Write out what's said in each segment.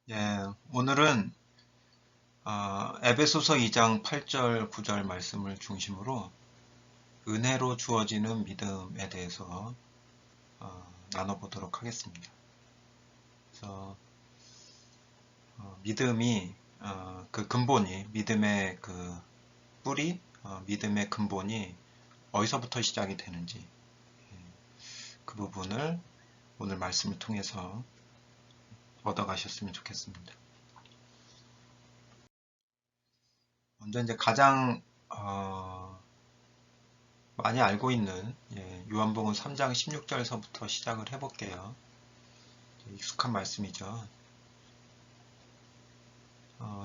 예, 오늘은 에베소서 2장 8절, 9절 말씀을 중심으로 은혜로 주어지는 믿음에 대해서 나눠보도록 하겠습니다. 그래서 믿음이 그 근본이 믿음의 그 뿌리, 믿음의 근본이 어디서부터 시작이 되는지 그 부분을 오늘 말씀을 통해서 얻어가셨으면 좋겠습니다. 먼저 이제 가장 많이 알고 있는 요한복음 3장 16절서부터 시작을 해볼게요. 익숙한 말씀이죠.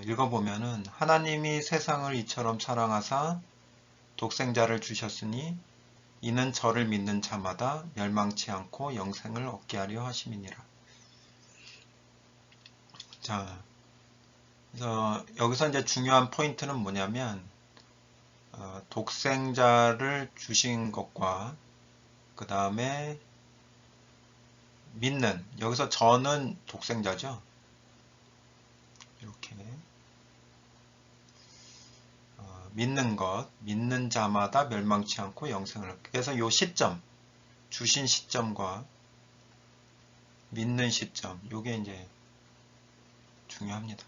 읽어보면은 하나님이 세상을 이처럼 사랑하사 독생자를 주셨으니 이는 저를 믿는 자마다 멸망치 않고 영생을 얻게 하려 하심이니라. 자, 그래서 여기서 이제 중요한 포인트는 뭐냐면 독생자를 주신 것과 그 다음에 믿는, 여기서 저는 독생자죠. 이렇게 믿는 것, 믿는 자마다 멸망치 않고 영생을 얻게. 그래서 요 시점, 주신 시점과 믿는 시점, 요게 이제 중요합니다.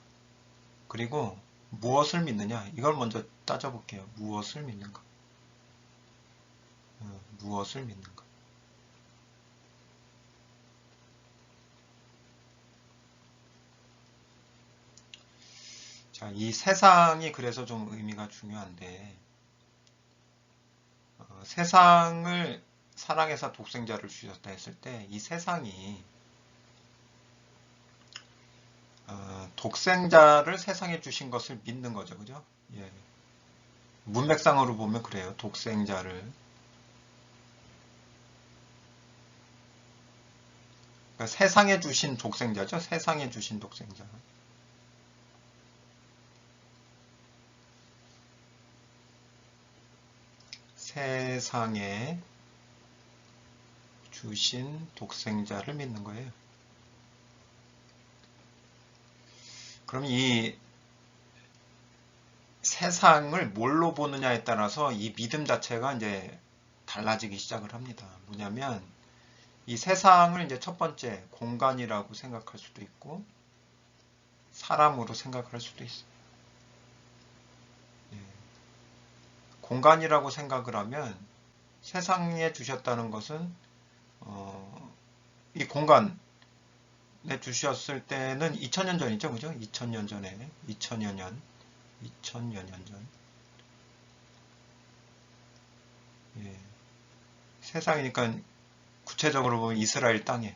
그리고 무엇을 믿느냐, 이걸 먼저 따져볼게요. 무엇을 믿는가? 무엇을 믿는가? 자, 이 세상이 그래서 좀 의미가 중요한데, 세상을 사랑해서 독생자를 주셨다 했을 때, 이 세상이 독생자를 세상에 주신 것을 믿는 거죠, 그죠? 예. 문맥상으로 보면 그래요. 독생자를. 그러니까 세상에 주신 독생자죠. 세상에 주신 독생자. 세상에 주신 독생자를 믿는 거예요. 그럼 이 세상을 뭘로 보느냐에 따라서 이 믿음 자체가 이제 달라지기 시작을 합니다. 뭐냐면 이 세상을 이제 첫 번째 공간이라고 생각할 수도 있고 사람으로 생각할 수도 있어요. 예. 공간이라고 생각을 하면 세상에 주셨다는 것은 이 공간에 주셨을 때는 2000년 전이죠, 그죠? 2000년 전에 2000여 년 전. 예. 세상이니까 구체적으로 보면 이스라엘 땅에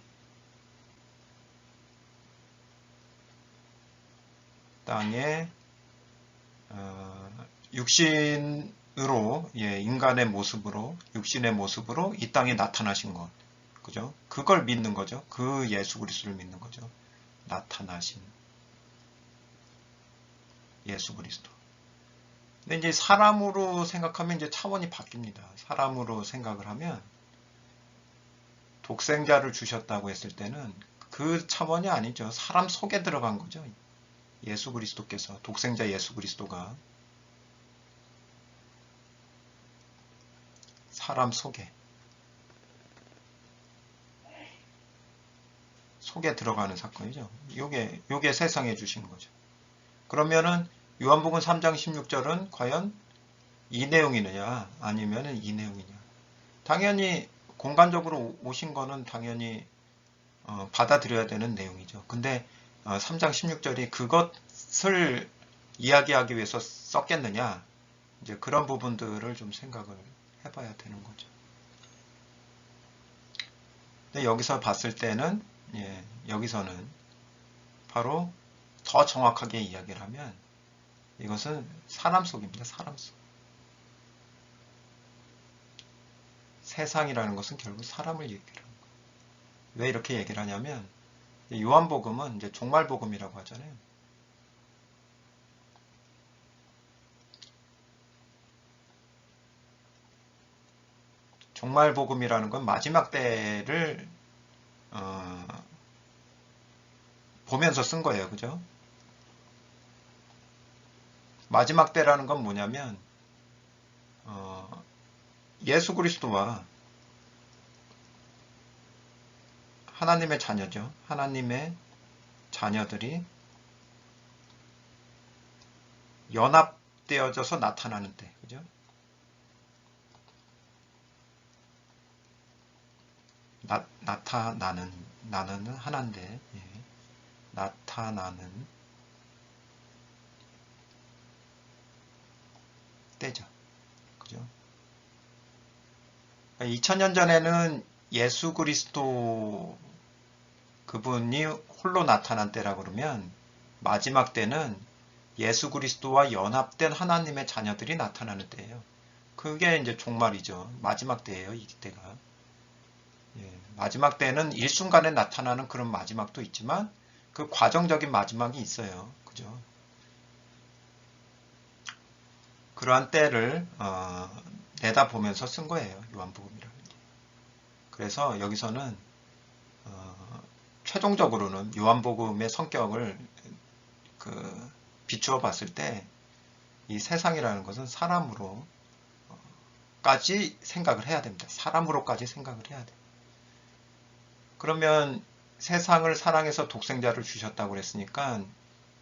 육신으로 인간의 모습으로 육신의 모습으로 이 땅에 나타나신 것, 그죠? 그걸 믿는 거죠. 그 예수 그리스도를 믿는 거죠. 나타나신 예수 그리스도. 근데 이제 사람으로 생각하면 이제 차원이 바뀝니다. 사람으로 생각을 하면 독생자를 주셨다고 했을 때는 그 차원이 아니죠. 사람 속에 들어간 거죠. 예수 그리스도께서, 독생자 예수 그리스도가 사람 속에 들어가는 사건이죠. 요게 세상에 주신 거죠. 그러면은 요한복음 3장 16절은 과연 이 내용이느냐 아니면은 이 내용이냐. 당연히 공간적으로 오신 거는 당연히 받아들여야 되는 내용이죠. 근데 3장 16절이 그것을 이야기하기 위해서 썼겠느냐, 이제 그런 부분들을 좀 생각을 해봐야 되는 거죠. 근데 여기서 봤을 때는 여기서는 바로 더 정확하게 이야기를 하면 이것은 사람 속입니다. 사람 속. 세상이라는 것은 결국 사람을 얘기를 하는 거예요. 왜 이렇게 얘기를 하냐면 요한복음은 이제 종말복음이라고 하잖아요. 종말복음이라는 건 마지막 때를 보면서 쓴 거예요. 그죠? 마지막 때라는 건 뭐냐면 예수 그리스도와 하나님의 자녀죠. 하나님의 자녀들이 연합되어져서 나타나는 때. 그죠? 나타나는 하나인데 나타나는 때죠. 그죠? 2000년 전에는 예수 그리스도 그분이 홀로 나타난 때라 그러면 마지막 때는 예수 그리스도와 연합된 하나님의 자녀들이 나타나는 때예요. 그게 이제 종말이죠. 마지막 때예요. 이 때가. 마지막 때는 일순간에 나타나는 그런 마지막도 있지만 그 과정적인 마지막이 있어요. 그죠? 그러한 때를 내다보면서 쓴 거예요. 요한복음이라는 게. 그래서 여기서는 최종적으로는 요한복음의 성격을 비추어 봤을 때 이 세상이라는 것은 사람으로까지 생각을 해야 됩니다. 사람으로까지 생각을 해야 돼요. 그러면 세상을 사랑해서 독생자를 주셨다고 그랬으니까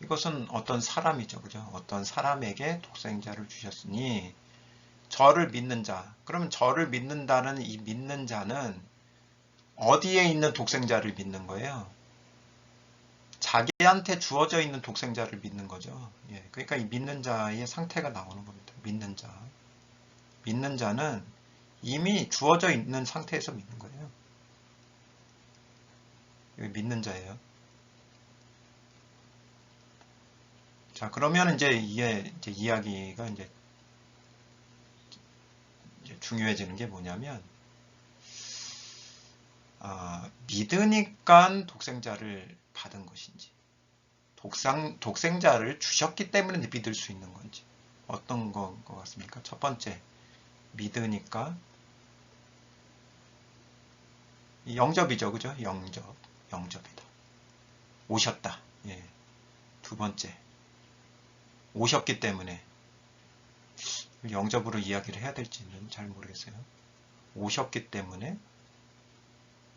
이것은 어떤 사람이죠. 그죠? 어떤 사람에게 독생자를 주셨으니 저를 믿는 자. 그러면 저를 믿는다는 이 믿는 자는 어디에 있는 독생자를 믿는 거예요? 자기한테 주어져 있는 독생자를 믿는 거죠. 그러니까 이 믿는 자의 상태가 나오는 겁니다. 믿는 자. 믿는 자는 이미 주어져 있는 상태에서 믿는 거예요. 여기 믿는 자예요. 자, 그러면 이제 이게 이야기가 이제 중요해지는 게 뭐냐면, 믿으니까 독생자를 받은 것인지, 독생자를 주셨기 때문에 믿을 수 있는 건지, 어떤 것 같습니까? 첫 번째, 믿으니까, 영접이죠, 그죠? 영접이다. 오셨다. 두 번째, 오셨기 때문에, 영접으로 이야기를 해야 될지는 잘 모르겠어요. 오셨기 때문에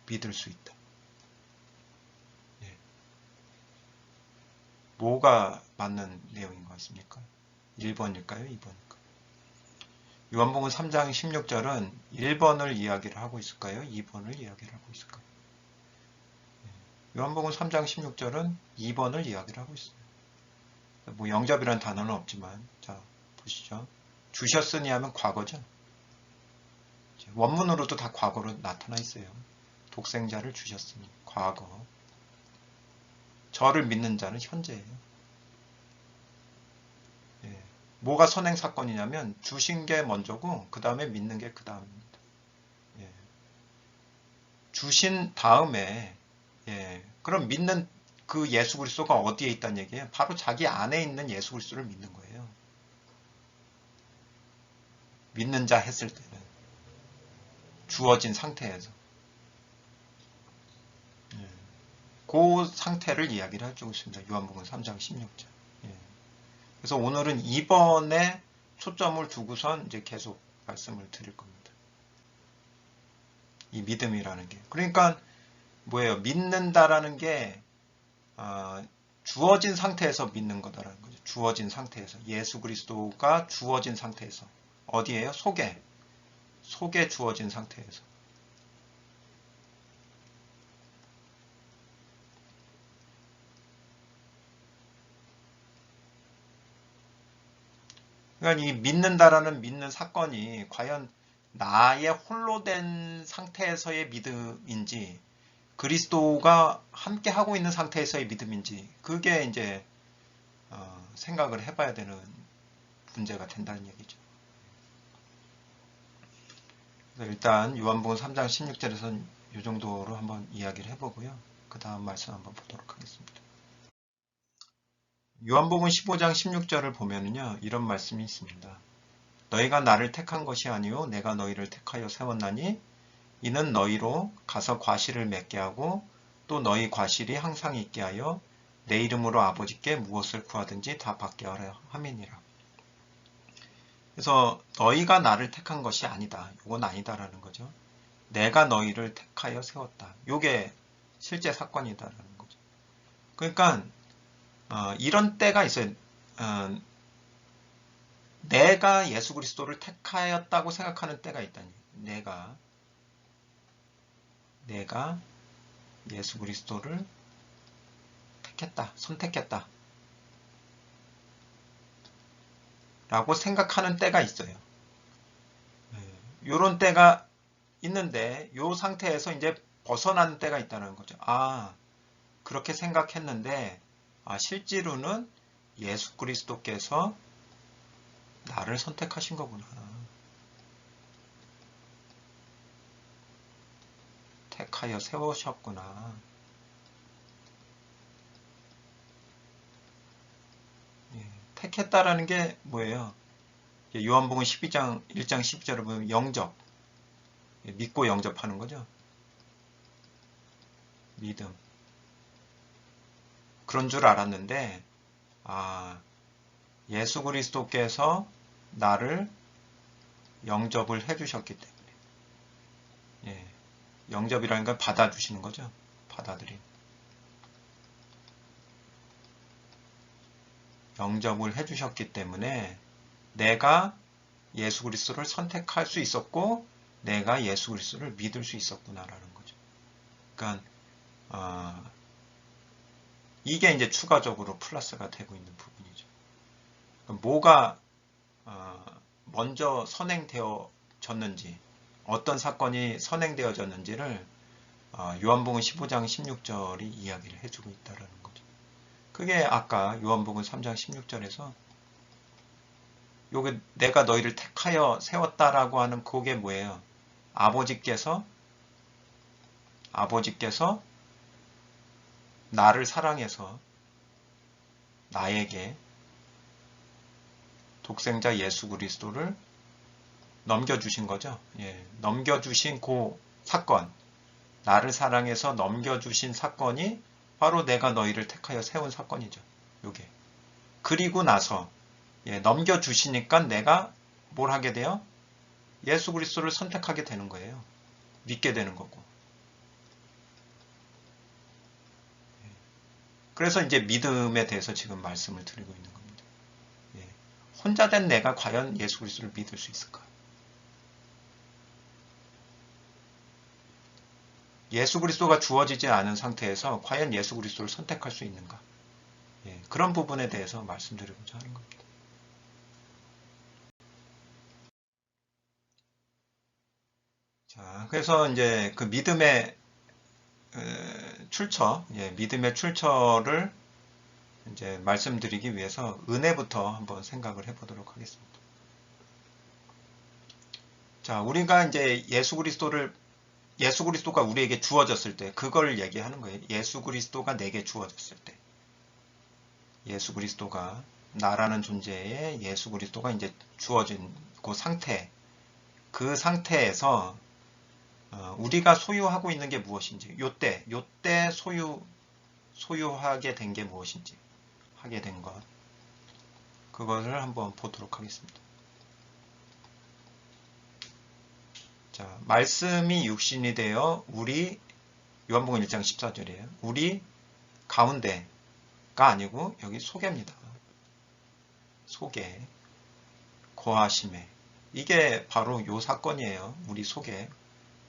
믿을 수 있다. 뭐가 맞는 내용인 것 같습니까? 1번일까요? 2번일까요? 요한복음 3장 16절은 1번을 이야기를 하고 있을까요? 2번을 이야기를 하고 있을까요? 요한복음 3장 16절은 2번을 이야기를 하고 있어요. 뭐 영접이라는 단어는 없지만, 자, 보시죠. 주셨으니 하면 과거죠. 원문으로도 다 과거로 나타나 있어요. 독생자를 주셨으니 과거. 저를 믿는 자는 현재예요. 뭐가 선행 사건이냐면 주신 게 먼저고 그 다음에 믿는 게 그 다음입니다. 주신 다음에 그럼 믿는 그 예수 그리스도가 어디에 있다는 얘기예요? 바로 자기 안에 있는 예수 그리스도를 믿는 거예요. 믿는 자 했을 때는 주어진 상태에서 그 상태를 이야기를 해주고 있습니다. 요한복음 3장 16절. 그래서 오늘은 2번에 초점을 두고선 이제 계속 말씀을 드릴 겁니다. 이 믿음이라는 게. 그러니까 뭐예요? 믿는다라는 게 주어진 상태에서 믿는 거다라는 거죠. 주어진 상태에서. 예수 그리스도가 주어진 상태에서. 어디에요? 속에 주어진 상태에서. 그러니까 이 믿는다라는 믿는 사건이 과연 나의 홀로 된 상태에서의 믿음인지 그리스도가 함께 하고 있는 상태에서의 믿음인지 그게 이제 생각을 해봐야 되는 문제가 된다는 얘기죠. 그래서 일단 요한복음 3장 16절에서는 이 정도로 한번 이야기를 해보고요. 그 다음 말씀 한번 보도록 하겠습니다. 요한복음 15장 16절을 보면은요, 이런 말씀이 있습니다. 너희가 나를 택한 것이 아니요 내가 너희를 택하여 세웠나니 이는 너희로 가서 과실을 맺게 하고 또 너희 과실이 항상 있게 하여 내 이름으로 아버지께 무엇을 구하든지 다 받게 하려 함이니라. 그래서 너희가 나를 택한 것이 아니다. 이건 아니다라는 거죠. 내가 너희를 택하여 세웠다. 이게 실제 사건이다라는 거죠. 그러니까 이런 때가 있어요. 내가 예수 그리스도를 택하였다고 생각하는 때가 있다니. 내가 예수 그리스도를 택했다, 선택했다 라고 생각하는 때가 있어요. 이런 때가 있는데 이 상태에서 이제 벗어나는 때가 있다는 거죠. 그렇게 생각했는데 실제로는 예수 그리스도께서 나를 선택하신 거구나. 택하여 세우셨구나. 택했다라는 게 뭐예요? 요한복음 12장 1장 12절을 보면 영접, 믿고 영접하는 거죠. 믿음. 그런 줄 알았는데 예수 그리스도께서 나를 영접을 해주셨기 때문에 영접이라는 건 받아주시는 거죠. 받아들임. 영접을 해주셨기 때문에 내가 예수 그리스도를 선택할 수 있었고 내가 예수 그리스도를 믿을 수 있었구나라는 거죠. 그러니까 이게 이제 추가적으로 플러스가 되고 있는 부분이죠. 뭐가 먼저 선행되어졌는지 어떤 사건이 선행되어졌는지를 요한복음 15장 16절이 이야기를 해주고 있다는 거죠. 그게 아까 요한복음 3장 16절에서 요게 내가 너희를 택하여 세웠다라고 하는 그게 뭐예요? 아버지께서 나를 사랑해서 나에게 독생자 예수 그리스도를 넘겨주신 거죠. 넘겨주신 그 사건, 나를 사랑해서 넘겨주신 사건이 바로 내가 너희를 택하여 세운 사건이죠. 요게. 그리고 나서 넘겨주시니까 내가 뭘 하게 돼요? 예수 그리스도를 선택하게 되는 거예요. 믿게 되는 거고. 그래서 이제 믿음에 대해서 지금 말씀을 드리고 있는 겁니다. 혼자 된 내가 과연 예수 그리스도를 믿을 수 있을까? 예수 그리스도가 주어지지 않은 상태에서 과연 예수 그리스도를 선택할 수 있는가? 그런 부분에 대해서 말씀드리고자 하는 겁니다. 자, 그래서 이제 그 믿음의 믿음의 출처를 이제 말씀드리기 위해서 은혜부터 한번 생각을 해보도록 하겠습니다. 자, 우리가 이제 예수 그리스도가 우리에게 주어졌을 때 그걸 얘기하는 거예요. 예수 그리스도가 내게 주어졌을 때. 예수 그리스도가 나라는 존재에 예수 그리스도가 이제 주어진 그 상태에서 우리가 소유하고 있는 게 무엇인지, 요때 소유하게 된 게 무엇인지, 하게 된 것, 그것을 한번 보도록 하겠습니다. 자, 말씀이 육신이 되어 요한복음 1장 14절이에요. 우리 가운데가 아니고 여기 속에입니다. 속에 거하심에. 이게 바로 요 사건이에요. 우리 속에.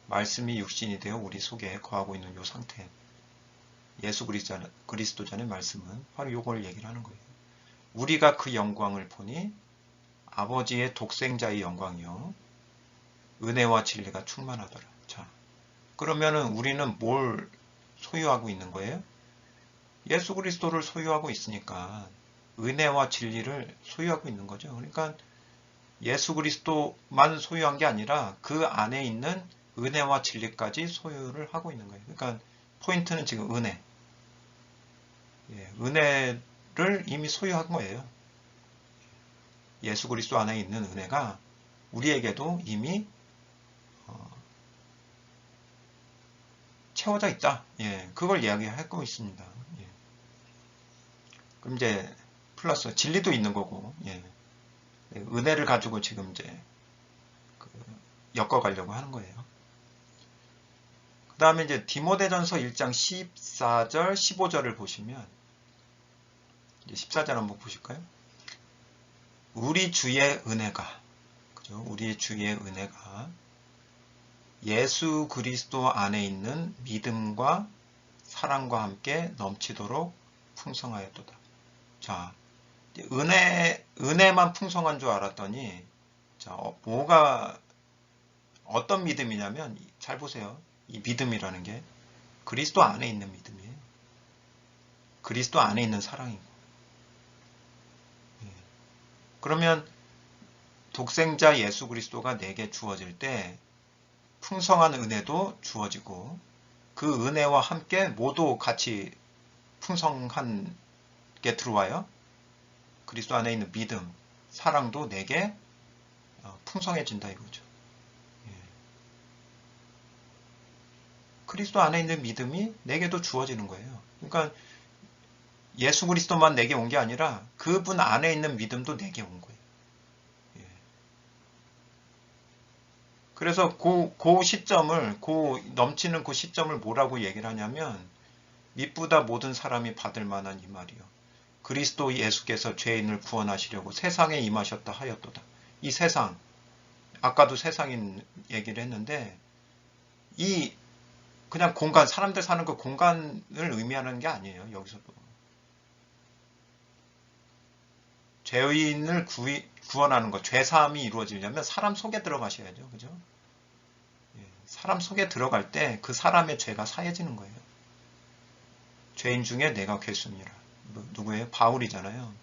말씀이 육신이 되어 우리 속에 거하고 있는 요 상태. 예수 그리스도전의 말씀은 바로 요걸 얘기를 하는 거예요. 우리가 그 영광을 보니 아버지의 독생자의 영광이요. 은혜와 진리가 충만하더라. 자, 그러면은 우리는 뭘 소유하고 있는 거예요? 예수 그리스도를 소유하고 있으니까 은혜와 진리를 소유하고 있는 거죠. 그러니까 예수 그리스도만 소유한 게 아니라 그 안에 있는 은혜와 진리까지 소유를 하고 있는 거예요. 그러니까 포인트는 지금 은혜. 은혜를 이미 소유한 거예요. 예수 그리스도 안에 있는 은혜가 우리에게도 이미 채워져 있다. 그걸 이야기하고 있습니다. 그럼 이제 플러스 진리도 있는 거고, 예. 은혜를 가지고 지금 이제 그 엮어가려고 하는 거예요. 그 다음에 이제 디모데전서 1장 14절, 15절을 보시면, 이제 14절 한번 보실까요? 우리 주의 은혜가, 그죠? 우리 주의 은혜가 예수 그리스도 안에 있는 믿음과 사랑과 함께 넘치도록 풍성하였도다. 자, 은혜만 풍성한 줄 알았더니, 자, 어떤 믿음이냐면, 잘 보세요. 이 믿음이라는 게 그리스도 안에 있는 믿음이에요. 그리스도 안에 있는 사랑이고. 예. 그러면 독생자 예수 그리스도가 내게 주어질 때 풍성한 은혜도 주어지고 그 은혜와 함께 모두 같이 풍성한 게 들어와요. 그리스도 안에 있는 믿음, 사랑도 내게 풍성해진다 이거죠. 예. 그리스도 안에 있는 믿음이 내게도 주어지는 거예요. 그러니까 예수 그리스도만 내게 온 게 아니라 그분 안에 있는 믿음도 내게 온 거예요. 예. 그래서 그 시점을, 넘치는 그 시점을 뭐라고 얘기를 하냐면 미쁘다 모든 사람이 받을 만한 이 말이요. 그리스도 예수께서 죄인을 구원하시려고 세상에 임하셨다 하였도다. 이 세상, 아까도 세상인 얘기를 했는데 이 그냥 공간, 사람들 사는 그 공간을 의미하는 게 아니에요. 여기서도. 죄인을 구원하는 것, 죄사함이 이루어지려면 사람 속에 들어가셔야죠. 그죠? 예, 사람 속에 들어갈 때 그 사람의 죄가 사해지는 거예요. 죄인 중에 내가 괴수니라. 누구예요? 바울이잖아요.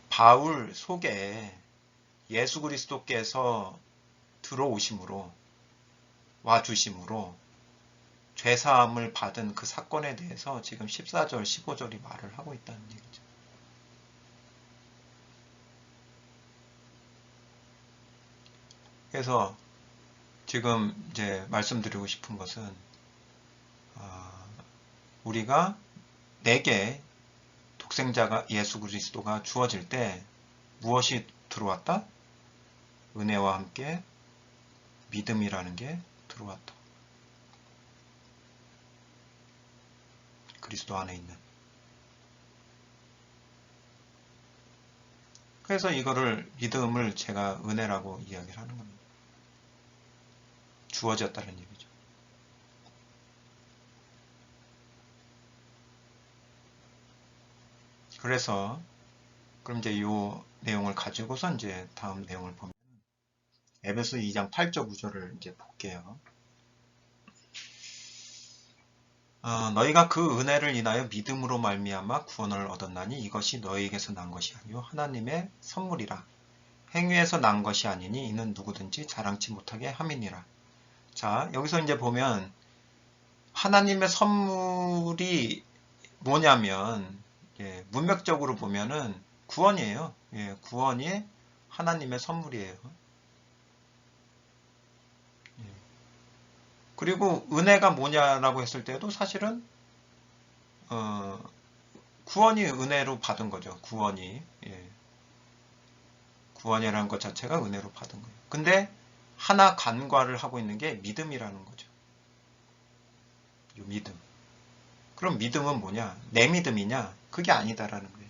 바울 속에 예수 그리스도께서 들어오심으로, 와주심으로 죄사함을 받은 그 사건에 대해서 지금 14절, 15절이 말을 하고 있다는 얘기죠. 그래서 지금 이제 말씀드리고 싶은 것은 우리가 내게 독생자가 예수 그리스도가 주어질 때 무엇이 들어왔다? 은혜와 함께 믿음이라는 게 들어왔다. 그리스도 안에 있는. 그래서 이거를 믿음을 제가 은혜라고 이야기를 하는 겁니다. 주어졌다는 얘기죠. 그래서 그럼 이제 이 내용을 가지고서 이제 다음 내용을 보면 에베소 2장 8절 9절을 이제 볼게요. 너희가 그 은혜를 인하여 믿음으로 말미암아 구원을 얻었나니 이것이 너희에게서 난 것이 아니요 하나님의 선물이라. 행위에서 난 것이 아니니 이는 누구든지 자랑치 못하게 함이니라. 자, 여기서 이제 보면 하나님의 선물이 뭐냐면 문맥적으로 보면은 구원이에요. 구원이 하나님의 선물이에요. 그리고 은혜가 뭐냐라고 했을 때도 사실은 구원이 은혜로 받은 거죠. 구원이. 구원이라는 것 자체가 은혜로 받은 거예요. 근데 하나 간과를 하고 있는 게 믿음이라는 거죠. 이 믿음. 그럼 믿음은 뭐냐? 내 믿음이냐? 그게 아니다라는 거예요.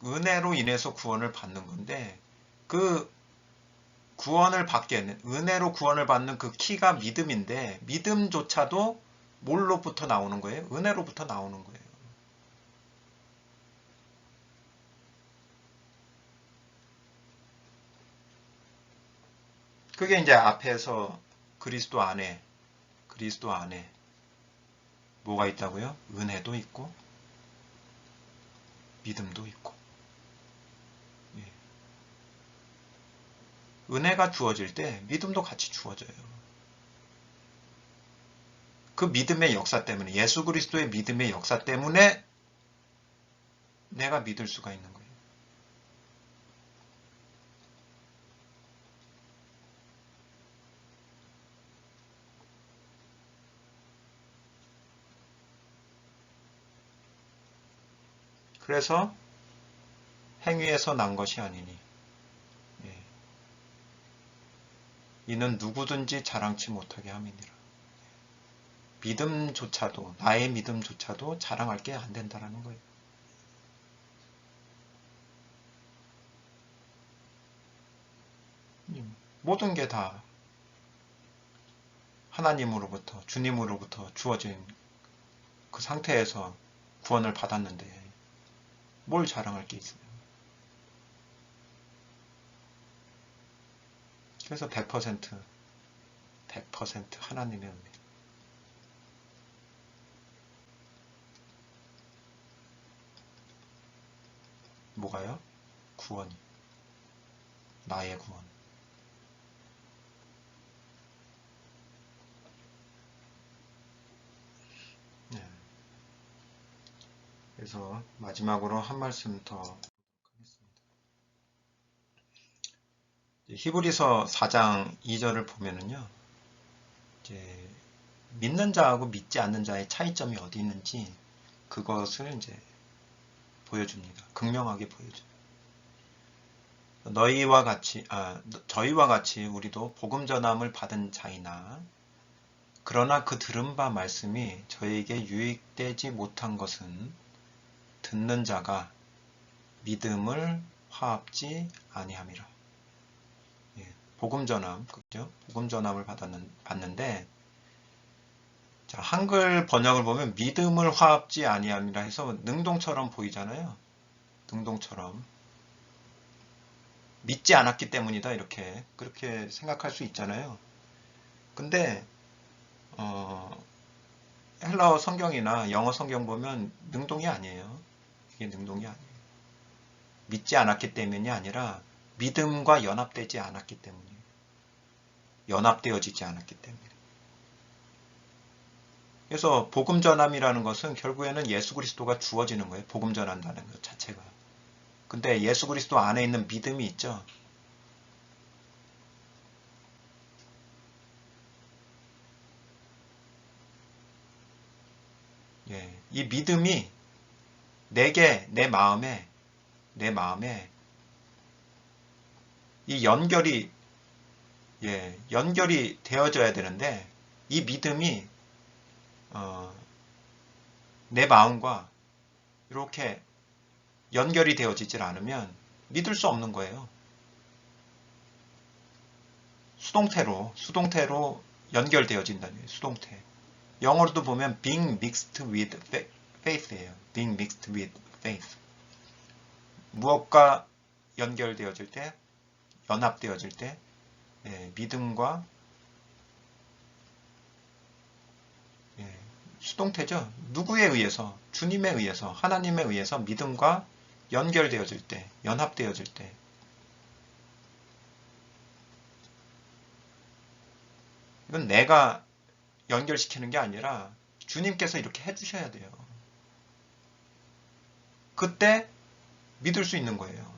은혜로 인해서 구원을 받는 건데 그 구원을 받게, 은혜로 구원을 받는 그 키가 믿음인데 믿음조차도 뭘로부터 나오는 거예요? 은혜로부터 나오는 거예요. 그게 이제 앞에서 그리스도 안에 뭐가 있다고요? 은혜도 있고 믿음도 있고. 예. 은혜가 주어질 때 믿음도 같이 주어져요. 그 믿음의 역사 때문에, 예수 그리스도의 믿음의 역사 때문에 내가 믿을 수가 있는 거예요. 그래서 행위에서 난 것이 아니니 예. 이는 누구든지 자랑치 못하게 함이니라. 믿음조차도 나의 믿음조차도 자랑할 게 안 된다라는 거예요. 모든 게 다 하나님으로부터 주님으로부터 주어진 그 상태에서 구원을 받았는데 뭘 자랑할 게 있어요. 그래서 100% 하나님의 은혜. 뭐가요? 구원이. 나의 구원. 네. 그래서 마지막으로 한 말씀 더 하겠습니다. 히브리서 4장 2절을 보면은요. 이제 믿는 자하고 믿지 않는 자의 차이점이 어디 있는지 그것을 이제 보여줍니다. 극명하게 보여줍니다. 저희와 같이 우리도 복음 전함을 받은 자이나 그러나 그 들은 바 말씀이 저에게 유익되지 못한 것은 듣는 자가 믿음을 화합지 아니함이라. 예, 복음 전함, 그죠? 복음 전함을 받는데 자, 한글 번역을 보면 믿음을 화합지 아니함이라 해서 능동처럼 보이잖아요. 능동처럼. 믿지 않았기 때문이다 이렇게 그렇게 생각할 수 있잖아요. 근데 헬라어 성경이나 영어 성경 보면 능동이 아니에요. 이게 능동이 아니에요. 믿지 않았기 때문이 아니라 믿음과 연합되지 않았기 때문이에요. 연합되어지지 않았기 때문에. 그래서 복음 전함이라는 것은 결국에는 예수 그리스도가 주어지는 거예요. 복음 전한다는 것 자체가. 근데 예수 그리스도 안에 있는 믿음이 있죠. 예, 이 믿음이 내 마음에 이 연결이 되어져야 되는데 이 믿음이 내 마음과 이렇게 연결이 되어지질 않으면 믿을 수 없는 거예요. 수동태로 연결되어진다는 거예요. 수동태. 영어로도 보면 being mixed with faith예요. being mixed with faith. 무엇과 연결되어질 때, 연합되어질 때, 믿음과 수동태죠. 누구에 의해서, 주님에 의해서, 하나님에 의해서 믿음과 연결되어질 때, 연합되어질 때, 이건 내가 연결시키는 게 아니라 주님께서 이렇게 해주셔야 돼요. 그때 믿을 수 있는 거예요.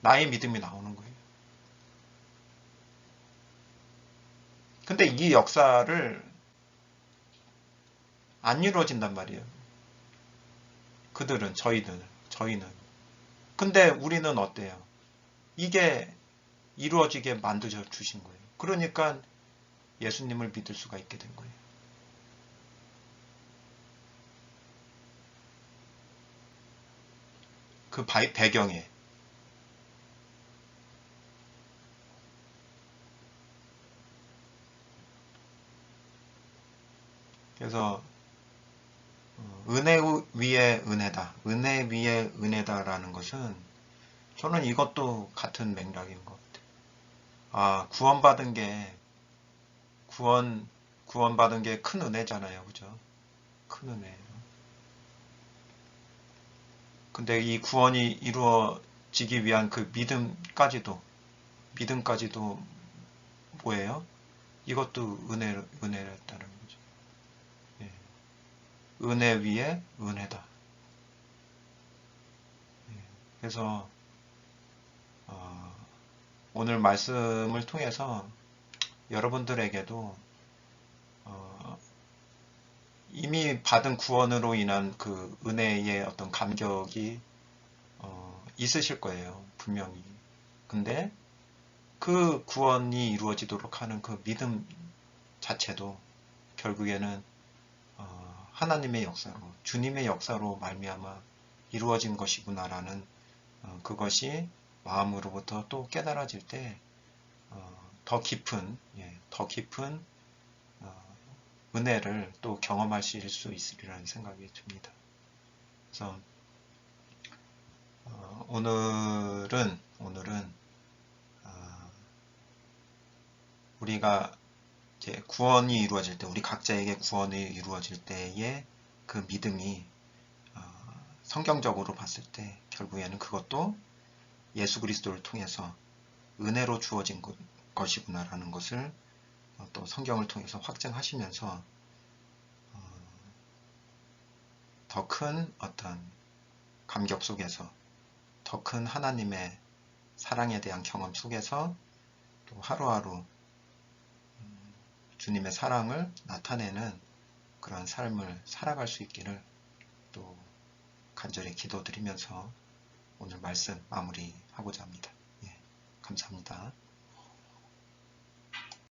나의 믿음이 나오는 거예요. 근데 이 역사를 안 이루어진단 말이에요. 저희는. 근데 우리는 어때요? 이게 이루어지게 만들어 주신 거예요. 그러니까 예수님을 믿을 수가 있게 된 거예요. 그 배경에. 그래서 은혜 위에 은혜다. 은혜 위에 은혜다라는 것은 저는 이것도 같은 맥락인 것 같아요. 아, 구원받은 게 큰 은혜잖아요. 그죠? 큰 은혜예요. 근데 이 구원이 이루어지기 위한 그 믿음까지도 뭐예요? 이것도 은혜였다는 거죠. 예. 은혜 위에 은혜다. 예. 그래서 오늘 말씀을 통해서 여러분들에게도 이미 받은 구원으로 인한 그 은혜의 어떤 감격이 있으실 거예요. 분명히. 근데 그 구원이 이루어지도록 하는 그 믿음 자체도 결국에는 하나님의 역사로, 주님의 역사로 말미암아 이루어진 것이구나라는 그것이 마음으로부터 또 깨달아질 때 더 깊은, 더 깊은 은혜를 또 경험하실 수 있으리라는 생각이 듭니다. 그래서 오늘은 우리가 이제 구원이 이루어질 때, 우리 각자에게 구원이 이루어질 때의 그 믿음이 성경적으로 봤을 때 결국에는 그것도 예수 그리스도를 통해서 은혜로 주어진 것이구나라는 것을 또 성경을 통해서 확증하시면서 더 큰 어떤 감격 속에서, 더 큰 하나님의 사랑에 대한 경험 속에서 또 하루하루 주님의 사랑을 나타내는 그런 삶을 살아갈 수 있기를 또 간절히 기도드리면서 오늘 말씀 마무리하고자 합니다. 예, 감사합니다.